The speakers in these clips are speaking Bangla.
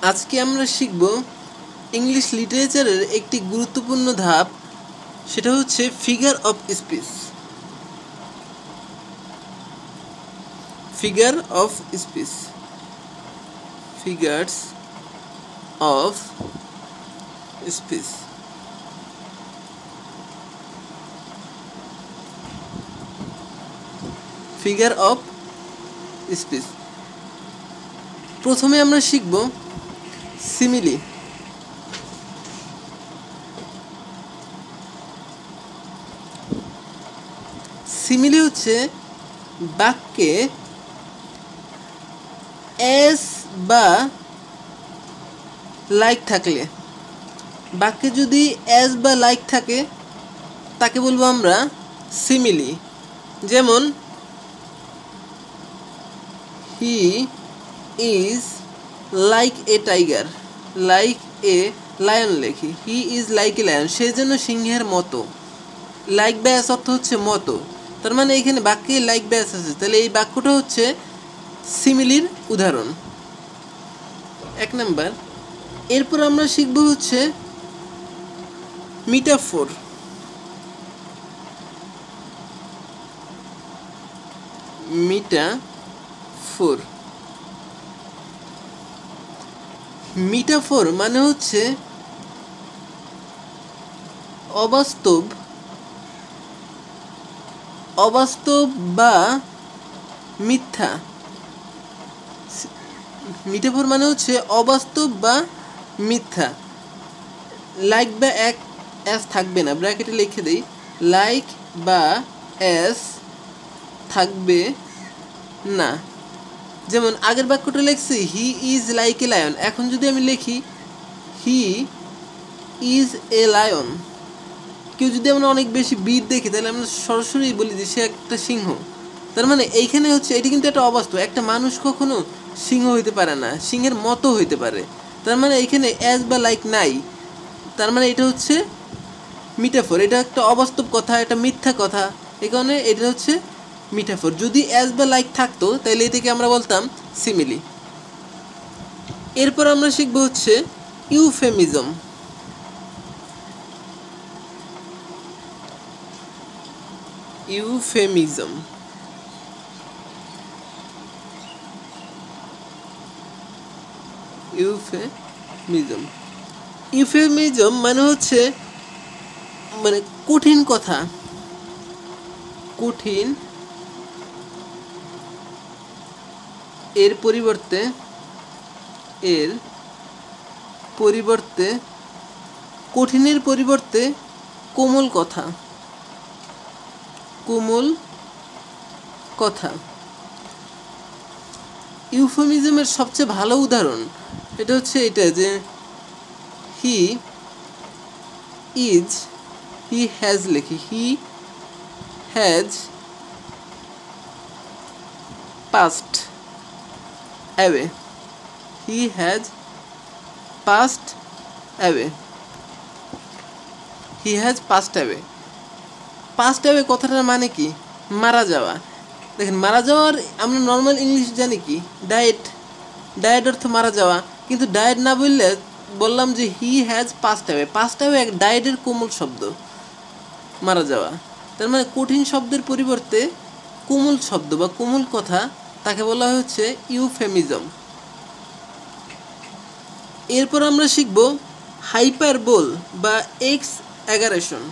আজকে আমরা শিখব ইংলিশ লিটারেচারের একটি গুরুত্বপূর্ণ ধাপ, সেটা হচ্ছে figure of speech. Figure of speech, figures of speech. Figure of speech. প্রথমে আমরা শিখব সিমিলি। সিমিলি হচ্ছে বাক্যে এস বা লাইক থাকলে, বাক্যে যদি এস বা লাইক থাকে তাকে বলবো আমরা সিমিলি। যেমন he is like a tiger, like a lion লেখি, he is like a lion, সে যেন সিংহের মতো। লাইক ব্যাস অর্থ হচ্ছে মতো, তার মানে এখানে বাক্যে লাইক ব্যাস আছে, তাহলে এই বাক্যটা হচ্ছে সিমিলির উদাহরণ। এক নাম্বার। এরপর আমরা শিখব হচ্ছে মিটাফোর। মিটাফোর, মিটাফোর মানে হচ্ছে অবাস্তব, অবাস্তব বা মিথ্যা। মিটাফোর মানে হচ্ছে অবাস্তব বা মিথ্যা। লাইক বা এস থাকবে না, ব্র্যাকেটে লিখে দেই, লাইক বা এস থাকবে না। যেমন আগের বাক্যটা লিখছি হি ইজ লাইক এ লায়ন, এখন যদি আমি লিখি হি ইজ এ লায়ন, কেউ যদি আমরা অনেক বেশি বীর দেখি তাহলে আমরা সরাসরি বলি যে সে একটা সিংহ। তার মানে এইখানে হচ্ছে এটি কিন্তু একটা অবাস্তব, একটা মানুষ কখনো সিংহ হইতে পারে না, সিংহের মতো হইতে পারে। তার মানে এইখানে অ্যাজ বা লাইক নাই, তার মানে এটা হচ্ছে মিটাফোর, এটা একটা অবাস্তব কথা, এটা মিথ্যা কথা, এই কারণে এটা হচ্ছে মিটাফোর। যদি অ্যাজ বা লাইক থাকতো তাহলে এটাকে আমরা বলতাম সিমিলি। এরপর আমরা শিখবো হচ্ছে ইউফেমিজম। ইউফেমিজম, ইউফেমিজম, ইউফেমিজম মানে হচ্ছে মানে কঠিন কথা, কঠিন এর পরিবর্তে, এর পরিবর্তে, কঠিনের পরিবর্তে কোমল কথা, কোমল কথা। ইউফেমিজমের সবচেয়ে ভালো উদাহরণ এটা হচ্ছে এটা যে হি ইজ, হি হ্যাজ লেখি, he has passed away, he has passed away, he has passed away. Passed away কথাটার মানে কি? মারা যাওয়া। দেখেন মারা যাওয়ার আমরা নর্মাল ইংলিশ জানি কি ডায়েট, ডায়েট অর্থ মারা যাওয়া, কিন্তু ডায়েট না বললে বললাম যে he has passed away, passed away এক ডায়েটের কোমল শব্দ, মারা যাওয়া। তার মানে কঠিন শব্দের পরিবর্তে কোমল শব্দ বা কোমল কথা, তাকে বলা হচ্ছে ইউফেমিজম। এরপর আমরা শিখব হাইপারবোল বা এক্সঅ্যাগারেশন।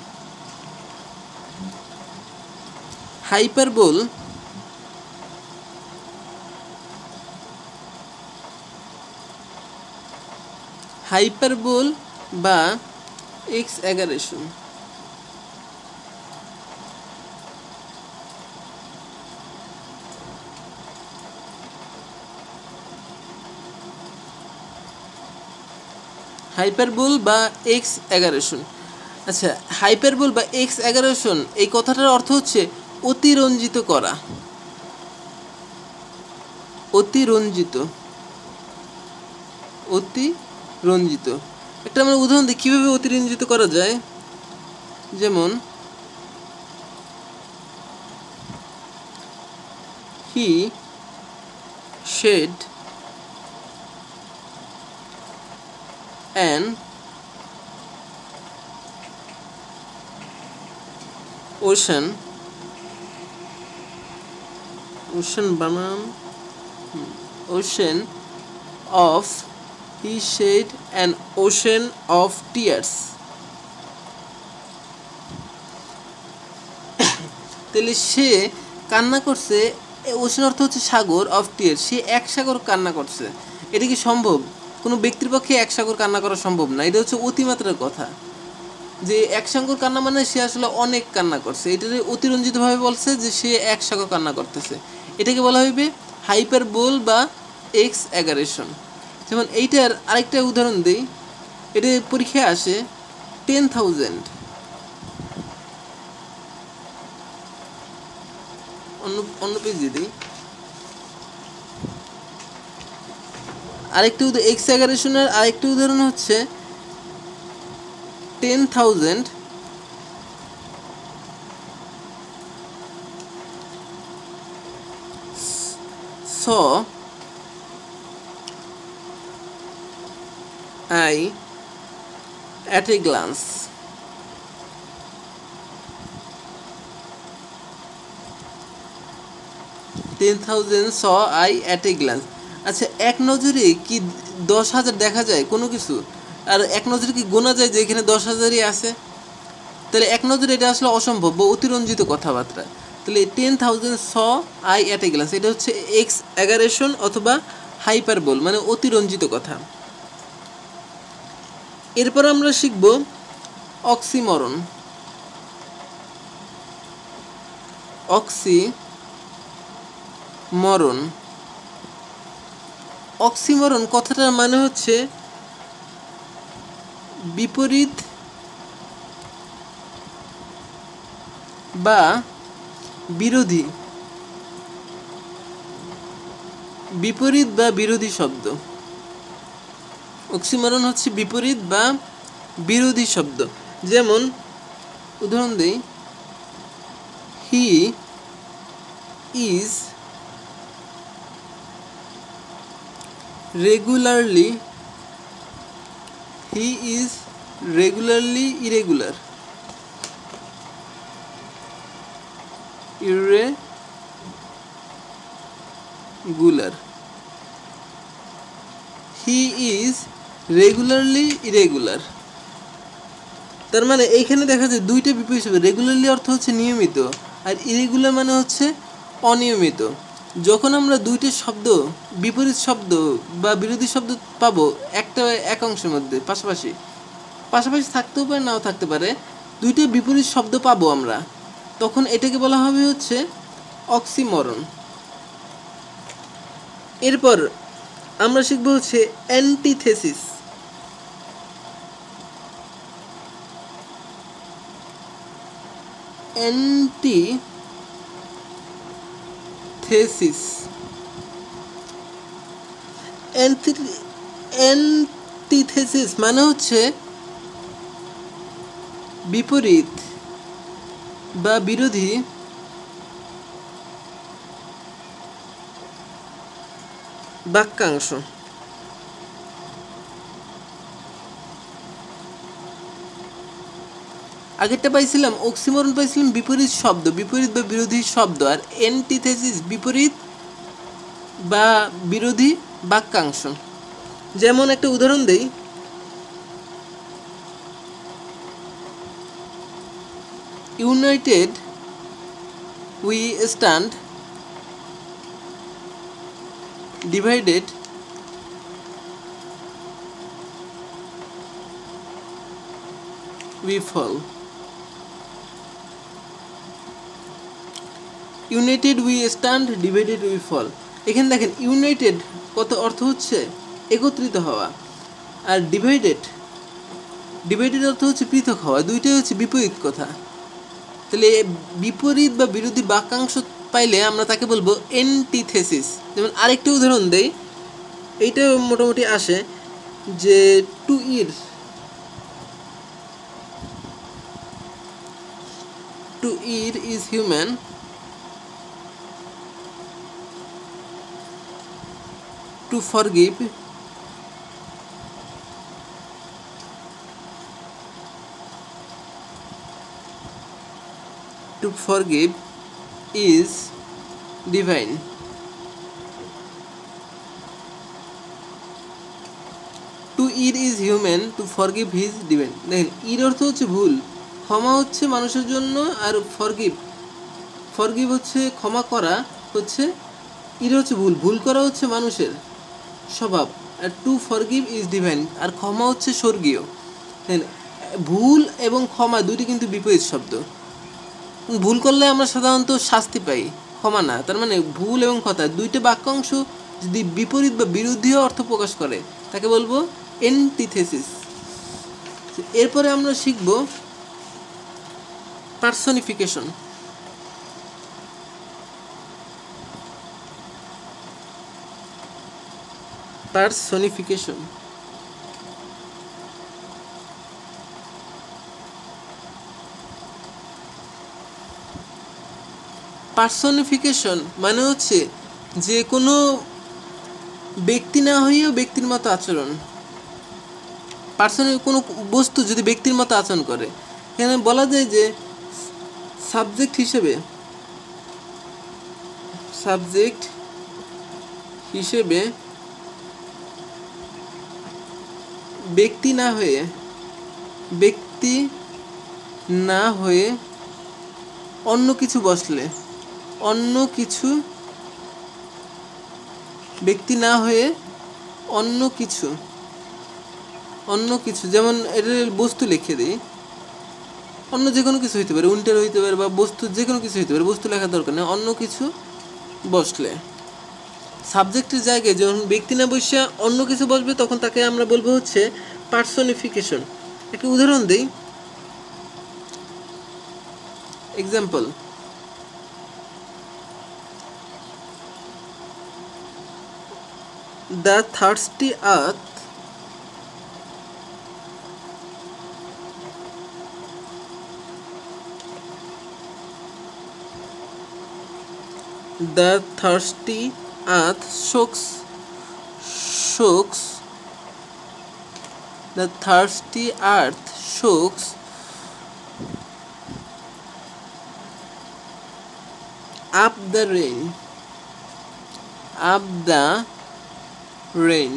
হাইপারবোল, হাইপারবোল বা এক্সঅ্যাগারেশন। হাইপারবোল বা এক্সঅ্যাগারেশন। আচ্ছা, হাইপারবোল বা এক্সঅ্যাগারেশন এই কথাটার অর্থ হচ্ছে অতিরঞ্জিত করা, অতিরঞ্জিত, অতিরঞ্জিত। একটা আমরা উদাহরণ দিই কীভাবে অতিরঞ্জিত করা যায়। যেমন he shed an ocean, ocean বানান, ocean of, he shed an ocean of tears. তাহলে সে কান্না করছে, ওশান অর্থ হচ্ছে সাগর, অফ টিয়ার্স সে এক সাগর কান্না করছে। এটা কি সম্ভব? কোনো ব্যক্তির পক্ষে এক সাগর কান্না করা সম্ভব না। এটা হচ্ছে অতিমাত্রার কথা, যে এক সাগর কান্না মানে সে আসলে অনেক কান্না করছে। এটাকে অতিরঞ্জিতভাবে বলছে যে সে এক সাগর কান্না করতেছে। এটাকে বলা হইবে হাইপারবোল বা এক্সঅ্যাগারেশন। যেমন এইটার আরেকটা উদাহরণ দিই, এটা পরীক্ষায় আসে 10,000, অন্য পেজ দিয়ে দিই। আরেকটা এক্সঅ্যাগারেশনের আরেকটা উদাহরণ হচ্ছে 10,000 saw I at a glance. 10,000 saw I at a glance. আচ্ছা, এক নজরে কি 10,000 দেখা যায় কোনো কিছু? আর এক নজরে কি গোনা যায় যে এখানে 10,000ই আছে? তাহলে এক নজরে এটা আসলে অসম্ভব বা অতিরঞ্জিত কথাবার্তা। তাহলে 10,000 saw I at a glance এটা হচ্ছে এক্সঅ্যাগারেশন অথবা হাইপারবোল, মানে অতিরঞ্জিত কথা। এরপর আমরা শিখব অক্সিমরন। অক্সিমরন, অক্সিমরন কথাটার মানে হচ্ছে বিপরীত বা বিরোধী, বিপরীত বা বিরোধী শব্দ। অক্সিমরন হচ্ছে বিপরীত বা বিরোধী শব্দ। যেমন উদাহরণ দেই, he is regularly, he is regularly irregular, irregular, he is regularly irregular। তার মানে এইখানে দেখা যায় দুইটা বিপরীত শব্দ। রেগুলারলি অর্থ হচ্ছে নিয়মিত, আর ইরেগুলার মানে হচ্ছে অনিয়মিত। যখন আমরা দুইটা শব্দ, বিপরীত শব্দ বা বিরোধী শব্দ পাবো একটা একাংশের মধ্যে পাশাপাশি, পাশাপাশি থাকতেও পারে নাও থাকতে পারে, দুইটা বিপরীত শব্দ পাবো আমরা, তখন এটাকে বলা হবে হচ্ছে অক্সিমরন। এরপর আমরা শিখবো হচ্ছে অ্যান্টিথেসিস। অ্যান্টিথেসিস, অ্যান্টিথেসিস মানে হচ্ছে বিপরীত বা বিরোধী বাক্যাংশ। আগেরটা পাইছিলাম অক্সিমরন, পাইছিলাম বিপরীত শব্দ, বিপরীত বা বিরোধী শব্দ, আর অ্যান্টিথেসিস বিপরীত বা বিরোধী বাক্যাংশ। যেমন একটা উদাহরণ দেই, united we stand, divided we fall. United we stand, divided we fall. এখানে দেখেন ইউনাইটেড কত অর্থ হচ্ছে একত্রিত হওয়া, আর ডিভাইডেড, ডিভাইডেড অর্থ হচ্ছে পৃথক হওয়া। দুইটাই হচ্ছে বিপরীত কথা। তাহলে বিপরীত বা বিরোধী বাক্যাংশ পাইলে আমরা তাকে বলবো অ্যান্টিথেসিস। যেমন আরেকটা উদাহরণ দেই, এইটা মোটামুটি আসে যে টু ইর, টু ইর is human, two forgive to forgive is divine. To err is human, to forgive is divine. দেখেন এর অর্থ হচ্ছে ভুল, ক্ষমা হচ্ছে মানুষের জন্য, আর ফরগিভ হচ্ছে ক্ষমা করা, হচ্ছে এর হচ্ছে ভুল, ভুল করা হচ্ছে মানুষের স্বভাব, আর টু ফরগিভ ইজ ডিভাইন, আর ক্ষমা হচ্ছে স্বর্গীয়। ভুল এবং ক্ষমা দুটি কিন্তু বিপরীত শব্দ। ভুল করলে আমরা সাধারণত শাস্তি পাই, ক্ষমা না। তার মানে ভুল এবং কথা দুইটা বাক্যাংশ যদি বিপরীত বা বিরোধী অর্থ প্রকাশ করে তাকে বলবো এন্টিথেসিস। এরপরে আমরা শিখব পার্সনিফিকেশন। পার্সনিফিকেশন পার্সনিফিকেশন মানে হচ্ছে যে কোনো ব্যক্তি না হয়েও ব্যক্তির মতো আচরণ। কোনো বস্তু যদি ব্যক্তির মতো আচরণ করে, এখানে বলা যায় যে সাবজেক্ট হিসেবে ব্যক্তি না হয়ে অন্য কিছু বসলে, ব্যক্তি না হয়ে অন্য কিছু যেমন এটার বস্তু লিখে দিই, অন্য যে কোনো কিছু হইতে পারে, উল্টের হইতে পারে বা বস্তু যে কোনো কিছু হইতে পারে, বস্তু লেখার দরকার নেই, অন্য কিছু বসলে। সাবজেক্টের জায়গায় যখন ব্যক্তি না বসে অন্য কিছু বসবে তখন তাকে আমরা বলবো হচ্ছে পার্সনিফিকেশন। একটা উদাহরণ দিই, example, the thirsty earth shocks up the rain.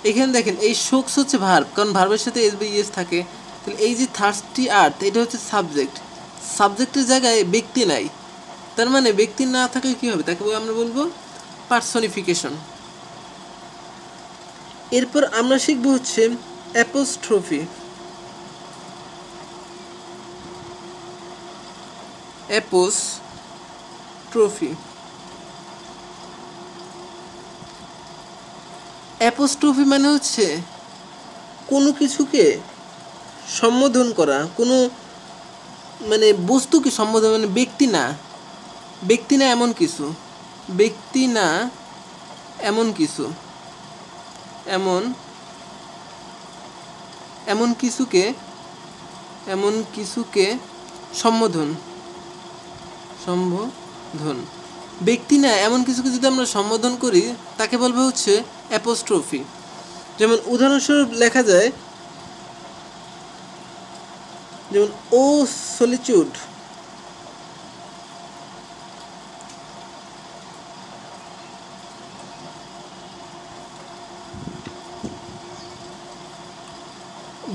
এখানে দেখেন এই শোকস হচ্ছে ভার্ব, কারণ ভার্বের সাথে এস বা ইএস থাকে। তাহলে এই যে থার্স্টি আর্থ এটা হচ্ছে সাবজেক্টের জায়গায় ব্যক্তি নাই, তার মানে ব্যক্তি না থাকলে কি হবে, তাকে আমরা বলবো পার্সনিফিকেশন। এরপর আমরা শিখব হচ্ছে অ্যাপোস্ট্রফি। অ্যাপোস্ট্রফি মানে হচ্ছে কোনো কিছুকে সম্বোধন করা, কোনো মানে বস্তুকে সম্বোধন, মানে ব্যক্তি না এমন কিছুকে সম্বোধন, ব্যক্তি না এমন কিছুকে যদি আমরা সম্বোধন করি তাকে বলবো হচ্ছে অ্যাপোস্ট্রফি। যেমন উদাহরণস্বরূপ লেখা যায়, যেমন ও সলিচুড,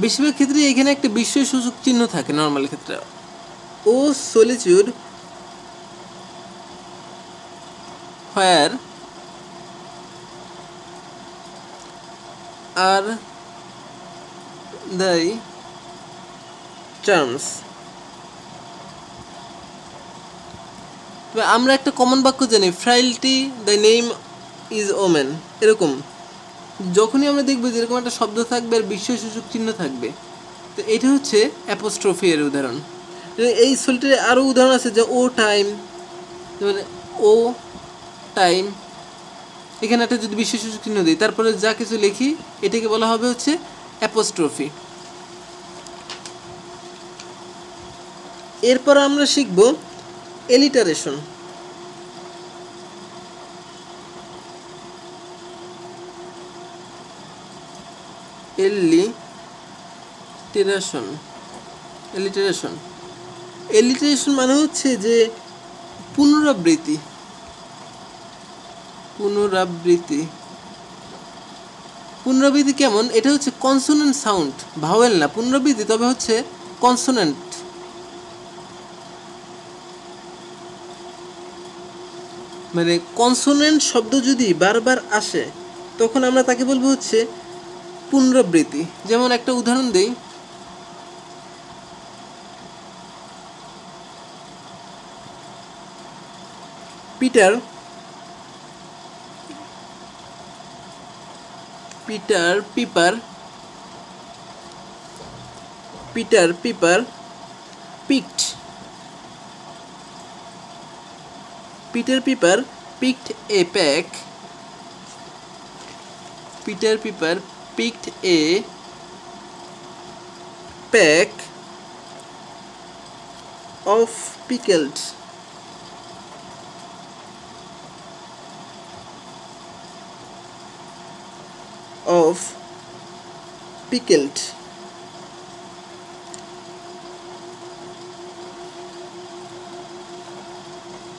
বেশিরভাগ ক্ষেত্রে এখানে একটা বিস্ময়সূচক চিহ্ন থাকে নর্মাল ক্ষেত্রে। ও সলিচুড where are thy charms? আমরা একটা কমন বাক্য জানি, ফ্রাইলটি দ্য নেম ইজ ওমেন। এরকম যখনই আমরা দেখবো যে এরকম একটা শব্দ থাকবে আর বিস্ময়সূচক চিহ্ন থাকবে, তো এটা হচ্ছে অ্যাপোস্ট্রফি এর উদাহরণ। এই সলিটির আরও উদাহরণ আছে, যে ও টাইম, যেমন ও টাইম, এখানে একটা যদি বিস্ময়সূচক চিহ্ন দিই তারপরে যা কিছু লিখি এটাকে বলা হবে হচ্ছে অ্যাপোস্ট্রফি। এরপর আমরা শিখব এলিটারেশন। এলিটারেশন এলিটারেশন মানে হচ্ছে যে পুনরাবৃত্তি। পুনরাবৃত্তি পুনরাবৃত্তি কেমন? এটা হচ্ছে কনসোনেন্ট সাউন্ড, ভাওয়েল না। পুনরাবৃত্তি তবে হচ্ছে কনসোনেন্ট। মানে কনসোনেন্ট শব্দ যদি বারবার আসে তখন আমরা তাকে বলবো হচ্ছে পুনরাবৃত্তি। যেমন একটা উদাহরণ দেই, Peter pepper picked Peter Piper picked a peck Peter Piper picked a peck of pickled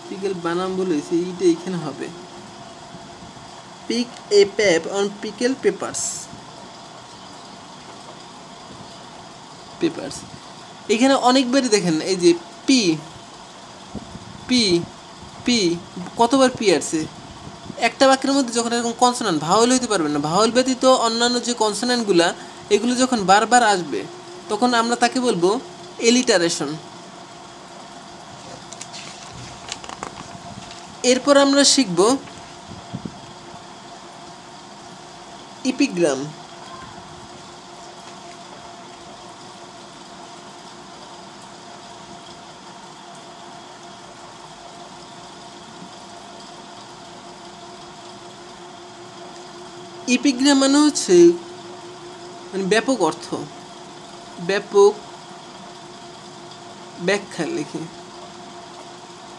pickle বানাম বলেছি, এইটা এখানে হবে pick a pep on pickle peppers. এখানে অনেকবারই দেখেন এই যে পি পি পি কতবার পি আসছে একটা বাক্যের মধ্যে। যখন এরকম কনসোনেন্ট, ভাওয়েল হইতে পারবে না, ভাওয়েল ব্যতীত অন্যান্য যে কনসোনেন্টগুলা এগুলো যখন বারবার আসবে তখন আমরা তাকে বলবো এলিটারেশন। এরপর আমরা শিখব ইপিগ্রাম। ইপিগ্রাম মানে হচ্ছে মানে ব্যাপক অর্থ, ব্যাপক ব্যাখ্যা লিখে,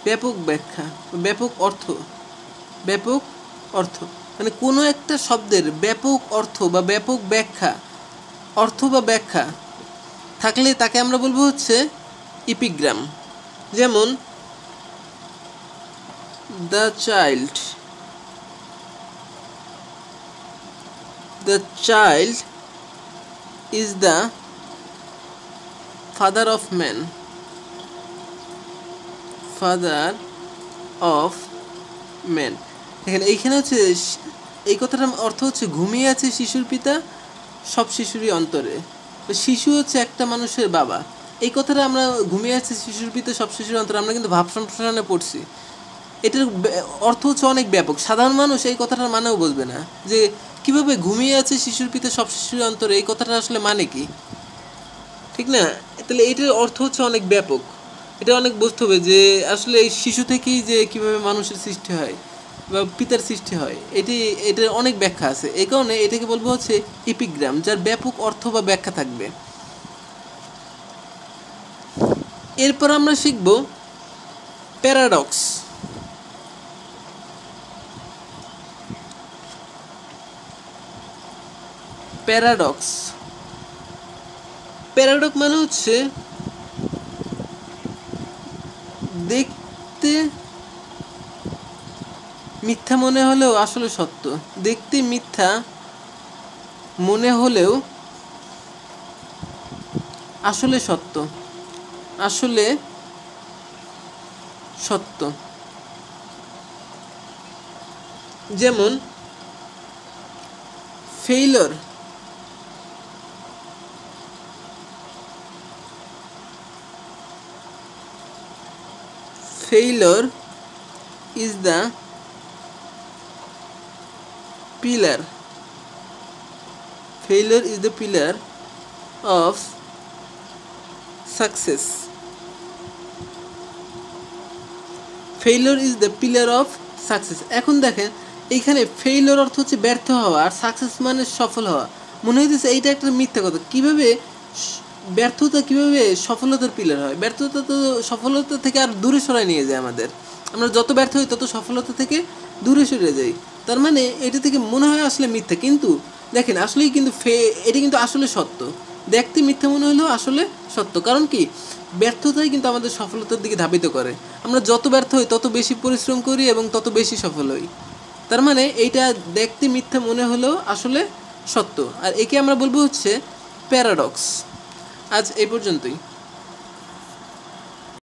ব্যাপক ব্যাখ্যা, ব্যাপক অর্থ মানে কোনো একটা শব্দের ব্যাপক অর্থ বা ব্যাপক ব্যাখ্যা, থাকলে তাকে আমরা বলবো হচ্ছে ইপিগ্রাম। যেমন the child is the father of man. দেখেন এইখানে হচ্ছে এই কথাটার অর্থ হচ্ছে ঘুমিয়ে আছে শিশুর পিতা সব শিশুরই অন্তরে। শিশু হচ্ছে একটা মানুষের বাবা। এই কথাটা আমরা ঘুমিয়ে আছে শিশুর পিতা সব শিশুর অন্তরে আমরা কিন্তু ভাব সম্প্রসারণে পড়ছি। এটার অর্থ হচ্ছে অনেক ব্যাপক। সাধারণ মানুষ এই কথাটার মানেও বুঝবে না যে কিভাবে ঘুমিয়ে আছে শিশুর পিতা সব শিশুর অন্তরে, এই কথাটা আসলে মানে কি, ঠিক না? তাহলে এটার অর্থ হচ্ছে অনেক ব্যাপক। এটা অনেক বুঝতে হবে যে আসলে এই শিশু থেকেই যে কিভাবে মানুষের সৃষ্টি হয় বা পিতার সৃষ্টি হয়, এটার অনেক ব্যাখ্যা আছে। এই কারণে এটাকে বলবো হচ্ছে ইপিগ্রাম, যার ব্যাপক অর্থ বা ব্যাখ্যা থাকবে। এরপর আমরা শিখব প্যারাডক্স। প্যারাডক্স মানে হচ্ছে দেখতে মিথ্যা মনে হলেও আসলে সত্য। দেখতে মিথ্যা মনে হলেও আসলে সত্য। যেমন failure is the pillar of success. এখন দেখেন এইখানে ফেইলর অর্থ হচ্ছে ব্যর্থ হওয়া আর সাকসেস মানে সফল হওয়া। মনে হইতেছে এইটা একটা মিথ্যা কথা। কিভাবে ব্যর্থতা কিভাবে সফলতার পিলার হয়? ব্যর্থতা তো সফলতা থেকে আর দূরে সরাই নিয়ে যায় আমাদের। আমরা যত ব্যর্থ হই তত সফলতা থেকে দূরে সরে যাই। তার মানে এটা থেকে মনে হয় আসলে মিথ্যা, কিন্তু দেখেন আসলেই কিন্তু এটা কিন্তু আসলে সত্য। দেখতে মিথ্যা মনে হলেও আসলে সত্য। কারণ কি, ব্যর্থতাই কিন্তু আমাদের সফলতার দিকে ধাবিত করে। আমরা যত ব্যর্থ হই তত বেশি পরিশ্রম করি এবং তত বেশি সফল হই। তার মানে এইটা দেখতে মিথ্যা মনে হলেও আসলে সত্য, আর একে আমরা বলবো হচ্ছে প্যারাডক্স। আজ এই পর্যন্তই।